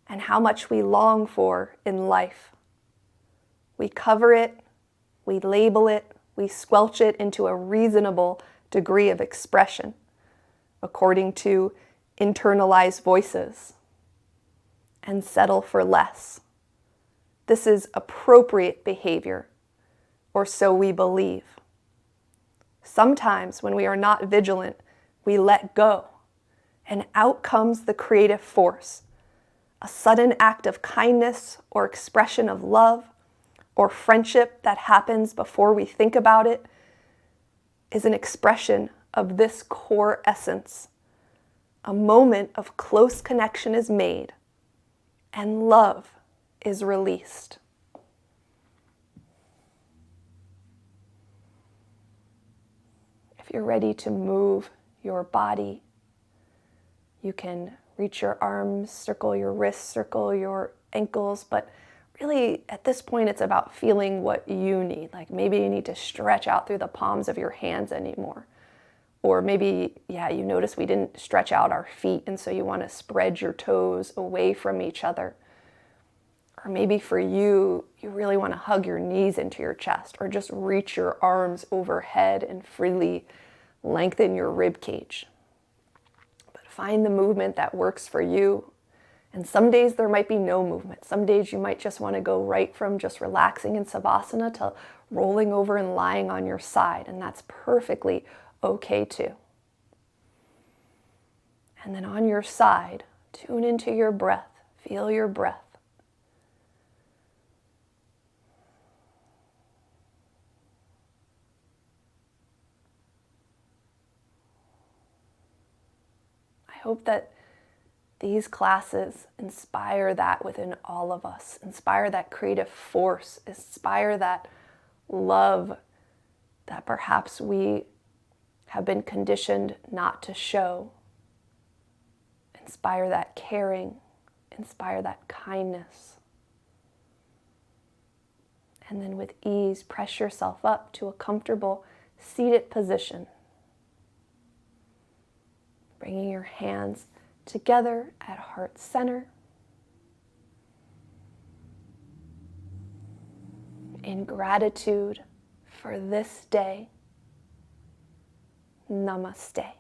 and how much we long for in life. We cover it, we label it, we squelch it into a reasonable degree of expression, according to internalized voices, and settle for less. This is appropriate behavior, or so we believe. Sometimes when we are not vigilant, we let go, and out comes the creative force. A sudden act of kindness or expression of love or friendship that happens before we think about it is an expression of this core essence. A moment of close connection is made, and love is released. If you're ready to move your body, you can reach your arms, circle your wrists, circle your ankles, but really at this point it's about feeling what you need. Like maybe you need to stretch out through the palms of your hands anymore. Or maybe, you notice we didn't stretch out our feet, and so you want to spread your toes away from each other. Or maybe for you, you really want to hug your knees into your chest, or just reach your arms overhead and freely lengthen your rib cage. But find the movement that works for you. And some days there might be no movement. Some days you might just want to go right from just relaxing in Savasana to rolling over and lying on your side, and that's perfectly okay too. And then on your side, tune into your breath. Feel your breath. hope that these classes inspire that within all of us, inspire that creative force, inspire that love that perhaps we have been conditioned not to show. Inspire that caring, inspire that kindness. And then with ease, press yourself up to a comfortable seated position. Bringing your hands together at heart center. In gratitude for this day, namaste.